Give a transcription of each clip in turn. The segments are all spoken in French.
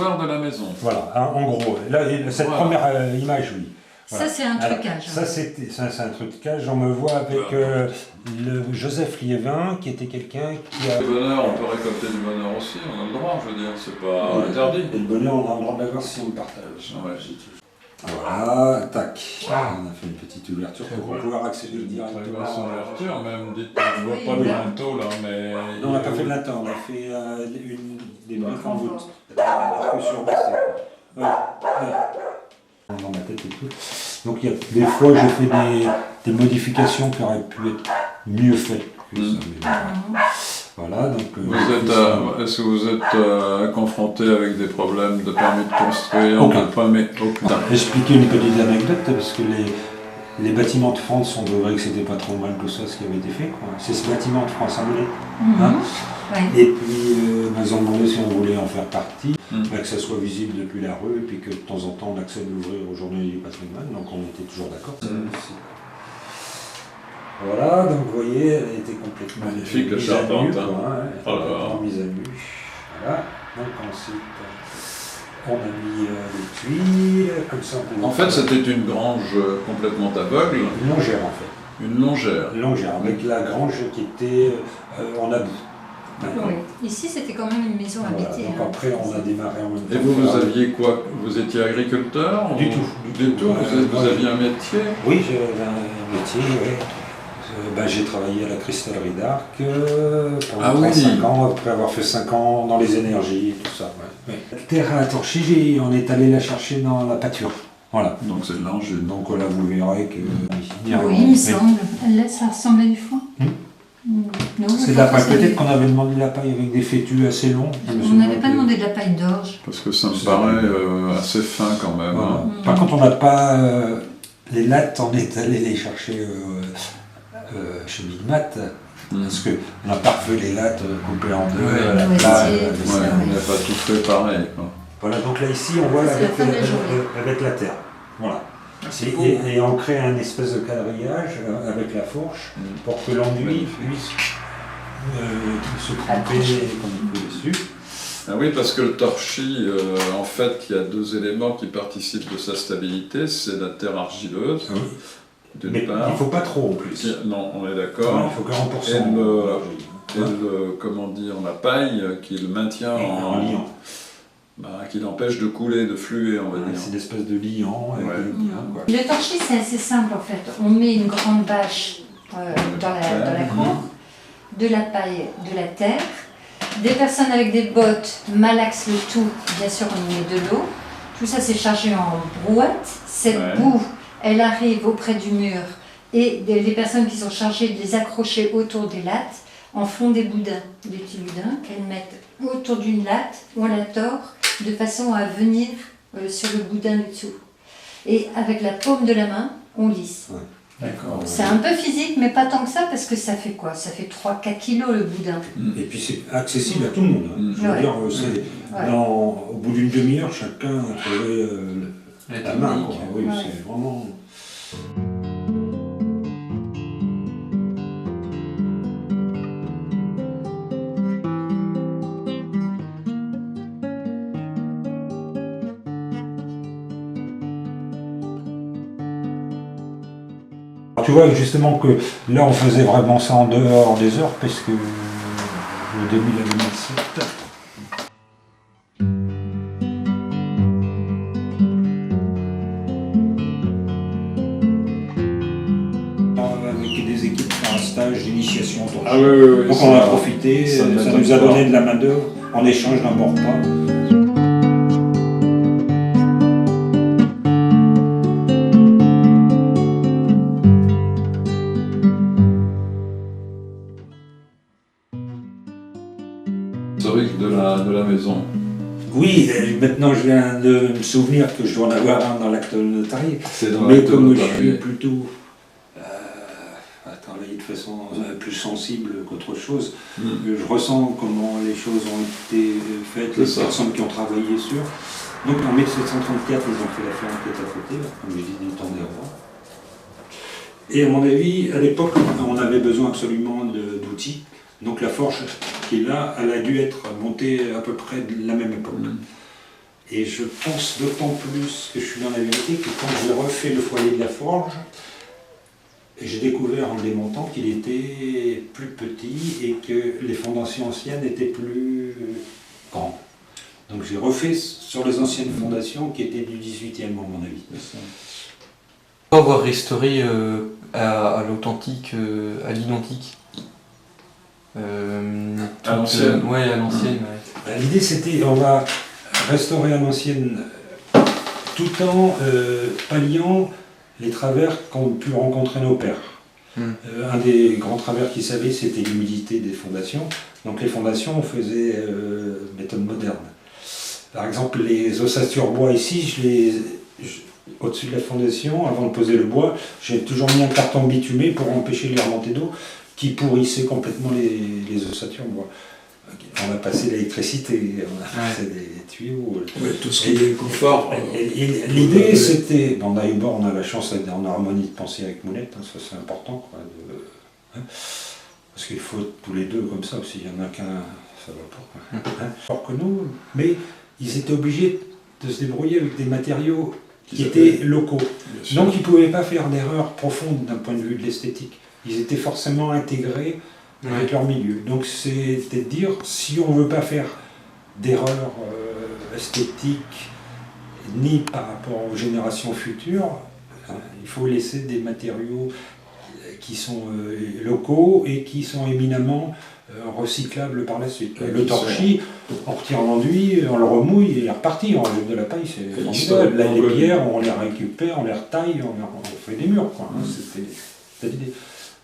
square de la maison. Voilà, en gros. Là, cette première image, oui. Voilà. Ça, c'est un trucage. Ça, c'est un trucage. On me voit avec le Joseph Liévin, qui était quelqu'un qui a... Le bonheur, on peut récolter du bonheur aussi, on a le droit, je veux dire, c'est pas interdit. Et le bonheur, on a le droit de l'avoir si on le partage. Ouais. Voilà, tac. On a fait une petite ouverture pour pouvoir accéder directement. Très basse ouverture, même, dites, je vois pas de linteau là, mais... Non, on n'a pas fait de linteau, on a fait des briques en voûte. Un peu surbaissé. Ouais. Dans ma tête et tout. Donc il y a des fois j'ai fait des modifications qui auraient pu être mieux faites que ça. Voilà, donc... Est-ce que vous êtes confronté avec des problèmes de permis de construire? Aucun. Aucun. Expliquer une petite anecdote, parce que les bâtiments de France, on devrait que c'était pas trop mal que ça, ce qui avait été fait. C'est ce bâtiment de France anglais. Et puis, ils ont demandé si on voulait en faire partie, que ça soit visible depuis la rue, et puis que de temps en temps on accepte d'ouvrir aux journées du patrimoine, donc on était toujours d'accord. Voilà, donc vous voyez, elle était complètement magnifique, la charpente. Mise à nu. Voilà, donc ensuite on a mis les tuiles, comme ça on pouvait... En fait, c'était une grange complètement aveugle. Une longère en fait. Une longère. Une longère, avec la grange qui était en abus. Oui. Ici, c'était quand même une maison habitée. Donc après, on a démarré en même temps. Et vous aviez quoi? Vous étiez agriculteur? Du tout. Du tout. Vous aviez un métier? Oui, j'avais un métier, oui. J'ai travaillé à la cristallerie d'Arc pendant 5 ans, après avoir fait 5 ans dans les énergies et tout ça. Ouais. La terre à torcher, on est allé la chercher dans la pâture. Voilà. Donc c'est de l'engin. Donc là, vous verrez que... Oui, il me semble. Là, ça ressemblait du fond. C'est de la paille. Peut-être qu'on avait demandé de la paille avec des fétus assez longs. On n'avait pas demandé de la paille d'orge. Parce que ça me paraît assez fin quand même. Voilà. Hein. Par contre, on n'a pas... les lattes, on est allé les chercher chez Migmat. Parce qu'on n'a pas refait les lattes coupées en deux à la plage. On n'a pas tout fait pareil. Quoi. Voilà, donc là ici, on voit avec la terre. Voilà. Et on crée un espèce de quadrillage avec la fourche pour que l'enduit puisse se tremper comme il peut dessus. Ah oui, parce que le torchis, en fait, il y a 2 éléments qui participent de sa stabilité, c'est la terre argileuse, d'une part. Il ne faut pas trop en plus. Non, on est d'accord. Il faut 40%. Et comment dire, la paille qui le maintient en liant. Qui l'empêche de couler, de fluer, on va dire. C'est une espèce de liant. Le torchis, c'est assez simple en fait. On met une grande bâche dans la cour, de la paille, de la terre. Des personnes avec des bottes malaxent le tout, bien sûr on y met de l'eau. Tout ça c'est chargé en brouette. Cette boue, elle arrive auprès du mur et les personnes qui sont chargées de les accrocher autour des lattes en font des boudins, des petits boudins qu'elles mettent autour d'une latte, on la tord de façon à venir sur le boudin du dessous. Et avec la paume de la main, on lisse. C'est un peu physique, mais pas tant que ça, parce que ça fait quoi? Ça fait 3-4 kilos le boudin. Et puis c'est accessible à tout le monde. Je veux dire, au bout d'une demi-heure, chacun a trouvé la main. Oui, c'est vraiment... Tu vois justement que là on faisait vraiment ça en dehors des heures parce que le début de la 2007. Avec des équipes pour un stage d'initiation. Donc on a profité, ça nous a donné de la main d'œuvre en échange d'un bon repas. De la maison. Oui, maintenant je viens de me souvenir que je dois en avoir un dans l'acte notarié. Mais comme je suis plutôt à travailler de façon plus sensible qu'autre chose, je ressens comment les choses ont été faites, les personnes qui ont travaillé sur. Donc en 1734, ils ont fait la ferme qui est à côté, comme je dis, du temps des rois. Et à mon avis, à l'époque, on avait besoin absolument d'outils. Donc la forge qui est là, elle a dû être montée à peu près de la même époque. Et je pense d'autant plus que je suis dans la vérité que quand j'ai refait le foyer de la forge, j'ai découvert en le démontant qu'il était plus petit et que les fondations anciennes étaient plus grandes. Donc j'ai refait sur les anciennes fondations qui étaient du 18e à mon avis. Pas avoir restauré à l'authentique, à l'identique. À l'ancienne. Ouais, à l'ancienne. Ouais. L'idée c'était on va restaurer à l'ancienne tout en palliant les travers qu'ont pu rencontrer nos pères. Un des grands travers qu'ils savaient, c'était l'humidité des fondations. Donc les fondations, on faisait méthode moderne. Par exemple, les ossatures bois ici, au-dessus de la fondation, avant de poser le bois, j'ai toujours mis un carton bitumé pour empêcher les remontées d'eau qui pourrissaient complètement les ossatures bois. On a passé l'électricité, on a passé des tuyaux. Oui, tout ce qui est confort. L'idée c'était, bon, d'abord on a la chance d'être en harmonie de penser avec Moulette, hein, ça c'est important, quoi, parce qu'il faut tous les deux comme ça, s'il y en a qu'un, ça va pas. Alors que nous, mais ils étaient obligés de se débrouiller avec des matériaux qui étaient locaux. Donc ils ne pouvaient pas faire d'erreurs profondes d'un point de vue de l'esthétique. Ils étaient forcément intégrés avec leur milieu. Donc c'était de dire, si on ne veut pas faire d'erreurs esthétiques, ni par rapport aux générations futures, il faut laisser des matériaux qui sont locaux et qui sont éminemment recyclables par la suite. Le torchis, on retire l'enduit, on le remouille et il est reparti, on jette de la paille, c'est formidable. Là, les pierres, on les récupère, on les retaille, on fait des murs, quoi. C'était l'idée.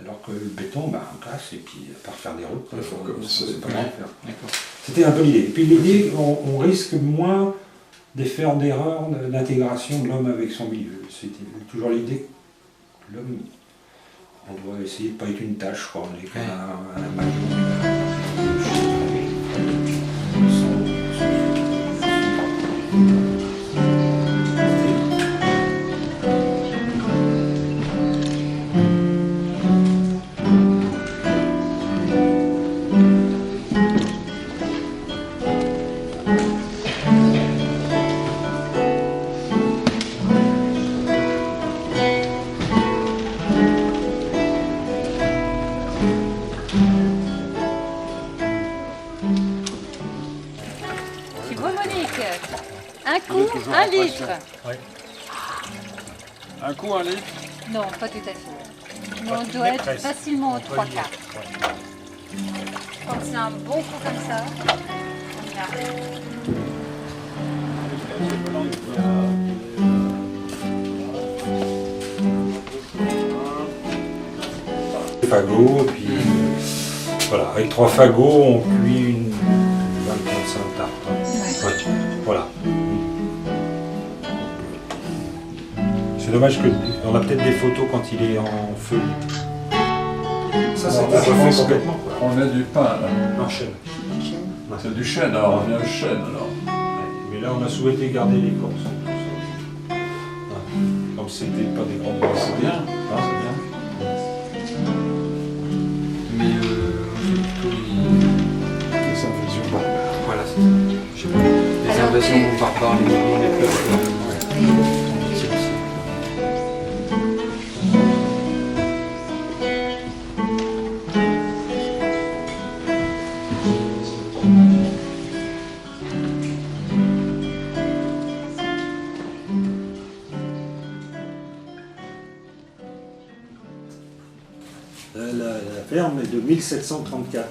Alors que le béton, on casse et puis à part faire des routes, c'est pas mal à faire. C'était un peu l'idée. Et puis l'idée, on risque moins de faire d'erreurs d'intégration de l'homme avec son milieu. C'était toujours l'idée que l'homme, on doit essayer de ne pas être une tâche, quoi. On est comme un maillon. Un coup, 1 litre. Oui. Un coup, 1 litre? Non, pas tout à fait. Mais on doit être facilement aux 3 quarts. Quand c'est un bon coup comme ça, on y arrive. Fagots, et puis voilà, avec 3 fagots, on cuit une 25 tartes. Ouais. Voilà. C'est dommage qu'on a peut-être des photos quand il est en feu. Ça, c'est refait complètement. On met du pain là. Un chêne. C'est du chêne, alors on vient au chêne alors. Mais là, on a souhaité garder l'écorce. Comme c'était pas des grandes masses. C'est bien. Ah, c'est bien. Mais plutôt Les infusions barbares. voilà, c'est ça. Je sais pas. Les invasions barbares, les mouvements des peuples. La ferme est de 1734.